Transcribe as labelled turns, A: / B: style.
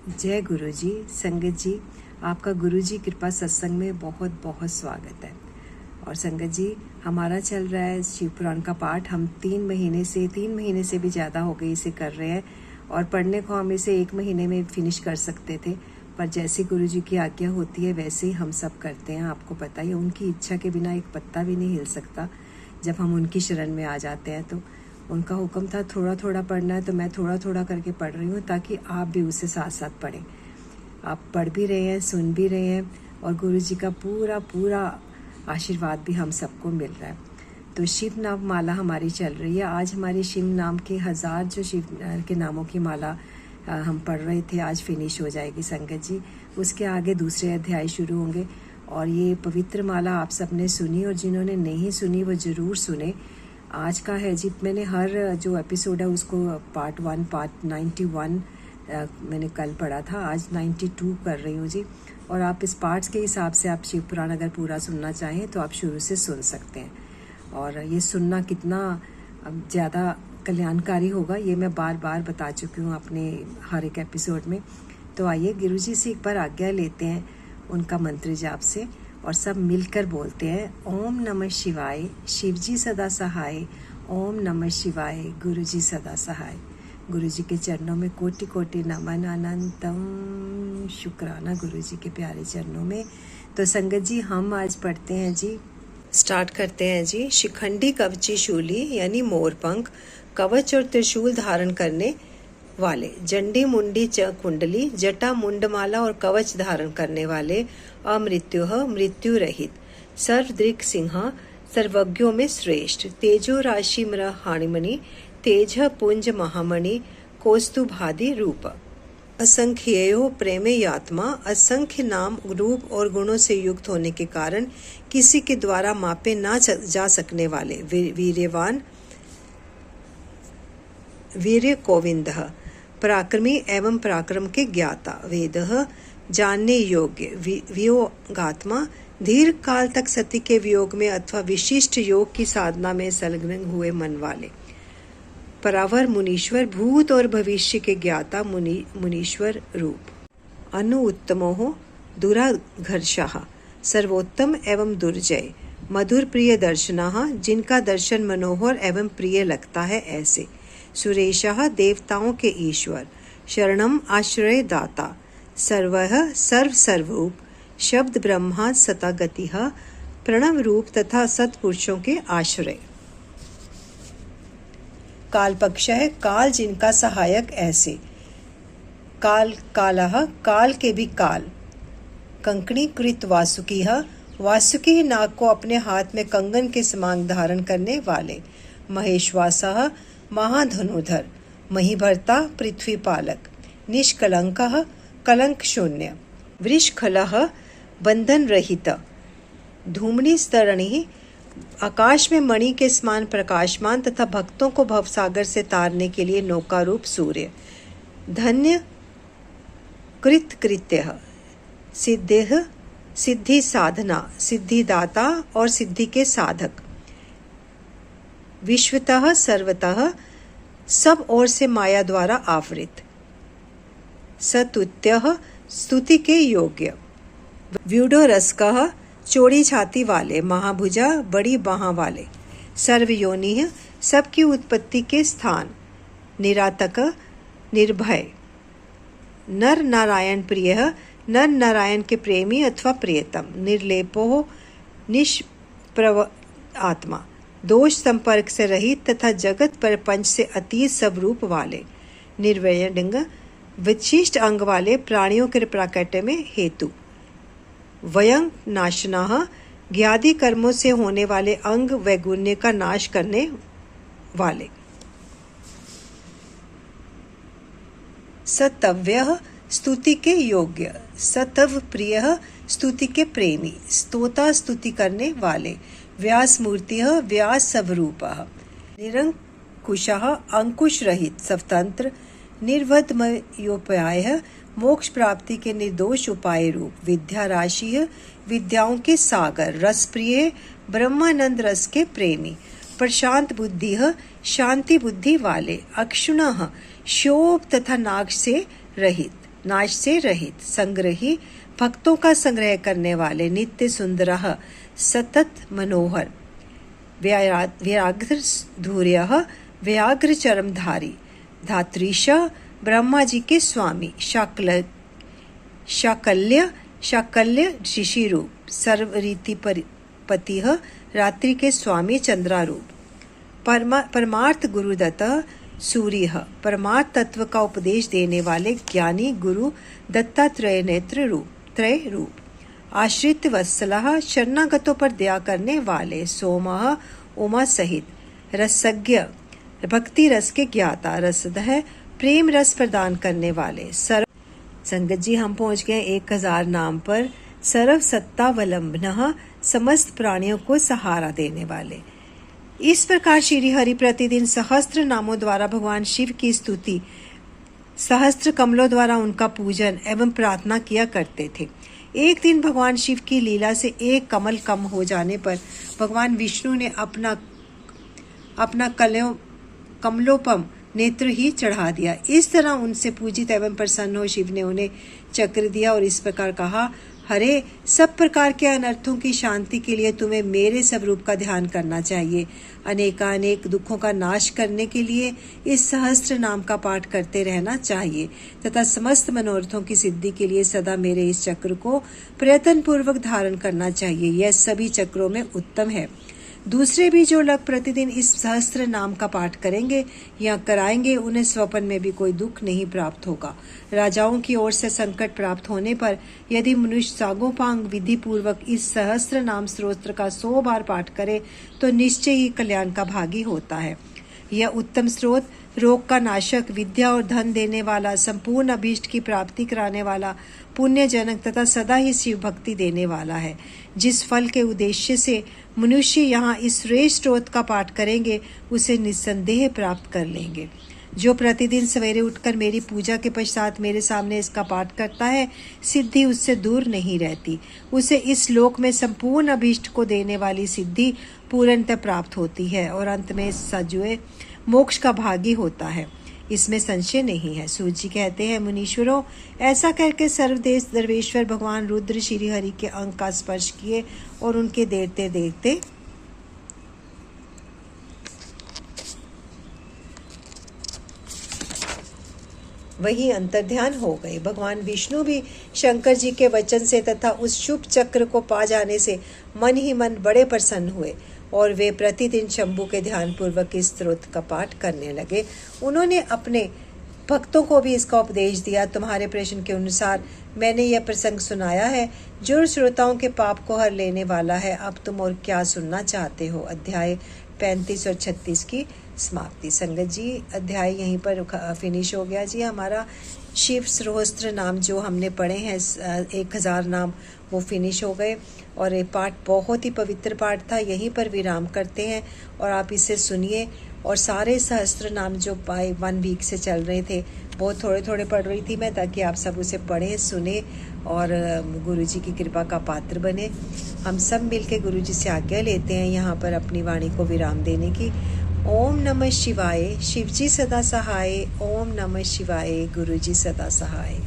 A: जय गुरु जी। संगत जी, आपका गुरु जी कृपा सत्संग में बहुत बहुत स्वागत है। और संगत जी, हमारा चल रहा है शिव पुराण का पाठ। हम 3 महीने से भी ज़्यादा हो गए इसे कर रहे हैं, और पढ़ने को हम इसे 1 महीने में फिनिश कर सकते थे, पर जैसे गुरु जी की आज्ञा होती है वैसे ही हम सब करते हैं। आपको पता ही है, उनकी इच्छा के बिना एक पत्ता भी नहीं हिल सकता। जब हम उनकी शरण में आ जाते हैं तो उनका हुक्म था थोड़ा थोड़ा पढ़ना है, तो मैं थोड़ा थोड़ा करके पढ़ रही हूँ ताकि आप भी उससे साथ साथ पढ़ें। आप पढ़ भी रहे हैं, सुन भी रहे हैं, और गुरु जी का पूरा पूरा आशीर्वाद भी हम सबको मिल रहा है। तो शिव नाम माला हमारी चल रही है। आज हमारी शिव नाम के 1000 जो शिव के नामों की माला हम पढ़ रहे थे, आज फिनिश हो जाएगी संगत जी। उसके आगे दूसरे अध्याय शुरू होंगे, और ये पवित्र माला आप सबने सुनी, और जिन्होंने नहीं सुनी वो ज़रूर सुने। आज का है जी, मैंने हर जो एपिसोड है उसको पार्ट 1 पार्ट 91 मैंने कल पढ़ा था, आज 92 कर रही हूँ जी। और आप इस पार्ट्स के हिसाब से आप शिव पुराण अगर पूरा सुनना चाहें तो आप शुरू से सुन सकते हैं। और ये सुनना कितना ज़्यादा कल्याणकारी होगा ये मैं बार बार बता चुकी हूँ अपने हर एक एपिसोड में। तो आइए गुरु जी से एक बार आज्ञा लेते हैं उनका मंत्र जाप से, और सब मिलकर बोलते हैं ओम नमः शिवाय, शिव जी सदा सहाय। ओम नमः शिवाय, गुरु जी सदा सहाय। गुरु जी के चरणों में कोटि कोटि नमन अनंतम शुक्राना गुरु जी के प्यारे चरणों में। तो संगत जी, हम आज पढ़ते हैं जी, स्टार्ट करते हैं जी। शिखंडी कवची शूली यानी मोरपंख, कवच और त्रिशूल धारण करने वाले, जंडी मुंडी च कुंडली, जटा मुंडमाला और कवच धारण करने वाले, अमृत्युः मृत्यु रहित, सर्वदृक् सिंह, सर्वज्ञों में श्रेष्ठ, तेजो राशि मृ हाणिमणि, तेज पुंज महामणि, कौस्तुभादि रूप, असंख्येयो प्रेमेयात्मा, असंख्य नाम रूप और गुणों से युक्त होने के कारण किसी के द्वारा मापे ना जा सकने वाले, वीर्यवान वीर्य कोविंदः, पराक्रमी एवं पराक्रम के ज्ञाता, वेदः जानने योग्य, वियोगात्मा, दीर्घ काल तक सती के वियोग में अथवा विशिष्ट योग की साधना में संलग्न हुए मन वाले, परावर मुनीश्वर, भूत और भविष्य के ज्ञाता, मुनीश्वर रूप, अनु उत्तमोः दुराघर्षः, सर्वोत्तम एवं दुर्जय, मधुर प्रिय दर्शनाः, जिनका दर्शन मनोहर एवं प्रिय लगता है ऐसे, सुरेशः देवताओं के ईश्वर, शरणम आश्रय दाता, सर्वः सर्वरूप, शब्द ब्रह्मा सता गतिः, प्रणव रूप तथा सत्पुरुषों के आश्रय, काल पक्ष है, काल जिनका सहायक ऐसे, काल कालः, काल के भी काल, कंकणी कृत वासुकीः, वासुकी नाग को अपने हाथ में कंगन के समान धारण करने वाले, महेश्वासः, महाधनुधर, महीभर्ता, पृथ्वी पालक, निष्कलंकः, कलंक शून्य, वृषखलः, बंधन रहित, धूमनी स्तरणि, आकाश में मणि के समान प्रकाशमान तथा भक्तों को भवसागर से तारने के लिए नौका रूप सूर्य, धन्य कृत्यः, सिद्धेः, सिद्धि साधना, सिद्धिदाता और सिद्धि के साधक, विश्वतः सर्वतः, सब ओर से माया द्वारा आवृत, सतुत्यः, स्तुति के योग्य, व्यूढ़रस्कः, चौड़ी छाती वाले, महाभुजा, बड़ी बाह वाले, सर्वयोनिः, सबकी उत्पत्ति के स्थान, निरातक, निर्भय, नर नारायण प्रियः, नर नारायण के प्रेमी अथवा प्रियतम, निर्लेपो, निष्प्रव आत्मा, दोष संपर्क से रहित तथा जगत प्रपंच से अतीत सब रूप वाले, निर्वयंग, विशिष्ट अंग वाले, प्राणियों के प्राकट्य में हेतु, वयंग नाशनाः, ज्ञादि कर्मों से होने वाले अंग वैगुण्य का नाश करने वाले, सतव्यः, स्तुति के योग्य, सतव प्रियः, स्तुति के प्रेमी, स्तोता, स्तुति करने वाले, व्यास मूर्तिः, व्यास स्वरूपः, निरंकुशः, अंकुश रहित, स्वतंत्र, निर्वधमयोपायः, मोक्ष प्राप्ति के निर्दोष उपाय रूप, विद्या राशि, विद्याओं के सागर, रस प्रिय, ब्रह्मानंद रस के प्रेमी, प्रशांत बुद्धि, शांति बुद्धि वाले, अक्षुणः, शोभ तथा नाग से रहित, नाश से रहित, संग्रही, भक्तों का संग्रह करने वाले, नित्य सुंदरः, सतत मनोहर, व्याघ्र धूर्यः, व्याघ्र चरमधारी, धात्रीश, ब्रह्मा जी के स्वामी, शाकल्य ऋषि रूप, सर्वरीति पतिः, रात्रि के स्वामी, चंद्रारूप, परमार्थ गुरुदत्त, सूर्य, परमार्थ तत्व का उपदेश देने वाले ज्ञानी गुरु, दत्तात्रेय नेत्र रूप, त्रय रूप, आश्रित वत्सलः, शरणागतों पर दया करने वाले, सोमः, उमा सहित, रसज्ञ, भक्ति रस के ज्ञाता, रसदः, प्रेम रस प्रदान करने वाले, संगत जी हम पहुंच गए 1000 नाम पर। सर्व सत्तावलंबनः, समस्त प्राणियों को सहारा देने वाले। इस प्रकार श्री हरि प्रतिदिन सहस्त्र नामों द्वारा भगवान शिव की स्तुति, सहस्त्र कमलों द्वारा उनका पूजन एवं प्रार्थना किया करते थे। एक दिन भगवान शिव की लीला से एक कमल कम हो जाने पर भगवान विष्णु ने अपना कमलोपम नेत्र ही चढ़ा दिया। इस तरह उनसे पूजित एवं प्रसन्न हो शिव ने उन्हें चक्र दिया और इस प्रकार कहा, हरे, सब प्रकार के अनर्थों की शांति के लिए तुम्हें मेरे स्वरूप का ध्यान करना चाहिए। अनेकानेक दुखों का नाश करने के लिए इस सहस्त्र नाम का पाठ करते रहना चाहिए तथा समस्त मनोरथों की सिद्धि के लिए सदा मेरे इस चक्र को प्रयत्न पूर्वक धारण करना चाहिए। यह सभी चक्रों में उत्तम है। दूसरे भी जो लोग प्रतिदिन इस सहस्त्र नाम का पाठ करेंगे या कराएंगे, उन्हें स्वप्न में भी कोई दुख नहीं प्राप्त होगा। राजाओं की ओर से संकट प्राप्त होने पर यदि मनुष्य सागोपांग विधि पूर्वक इस सहस्त्र नाम स्तोत्र का 100 बार पाठ करे तो निश्चय ही कल्याण का भागी होता है। यह उत्तम स्रोत रोग का नाशक, विद्या और धन देने वाला, संपूर्ण अभीष्ट की प्राप्ति कराने वाला, पुण्यजनक तथा सदा ही शिव भक्ति देने वाला है। जिस फल के उद्देश्य से मनुष्य यहाँ इस श्रेष्ठ स्रोत का पाठ करेंगे उसे निस्संदेह प्राप्त कर लेंगे। जो प्रतिदिन सवेरे उठकर मेरी पूजा के पश्चात मेरे सामने इसका पाठ करता है, सिद्धि उससे दूर नहीं रहती। उसे इस लोक में संपूर्ण अभीष्ट को देने वाली सिद्धि पूर्णतः प्राप्त होती है और अंत में सजुए मोक्ष का भागी होता है। इसमें संशय नहीं है। सूत जी कहते हैं, मुनीश्वरों, ऐसा करके सर्वदेश दरवेश्वर भगवान रुद्र श्री हरि के अंग का स्पर्श किए और उनके देखते देखते वही अंतर्ध्यान हो गए। भगवान विष्णु भी शंकर जी के वचन से तथा उस शुभ चक्र को पा जाने से मन ही मन बड़े प्रसन्न हुए और वे प्रतिदिन शंभु के ध्यान पूर्वक इस स्तोत्र का पाठ करने लगे। उन्होंने अपने भक्तों को भी इसका उपदेश दिया। तुम्हारे प्रश्न के अनुसार मैंने यह प्रसंग सुनाया है जो श्रोताओं के पाप को हर लेने वाला है। अब तुम और क्या सुनना चाहते हो? अध्याय 35 और 36 की समाप्ति। संगत जी, अध्याय यहीं पर फिनिश हो गया जी। हमारा शिव सहस्त्र नाम जो हमने पढ़े हैं 1000 नाम, वो फिनिश हो गए और ये पाठ बहुत ही पवित्र पाठ था। यहीं पर विराम करते हैं और आप इसे सुनिए। और सारे सहस्त्र नाम जो 1 वीक से चल रहे थे, बहुत थोड़े थोड़े पढ़ रही थी मैं, ताकि आप सब उसे पढ़ें, सुने और गुरु जी की कृपा का पात्र बने। हम सब मिलके गुरु जी से आज्ञा लेते हैं यहाँ पर अपनी वाणी को विराम देने की। ओम नमः शिवाय। शिव जी सदा सहाय। ओम नमः शिवाय। गुरु जी सदा सहाय।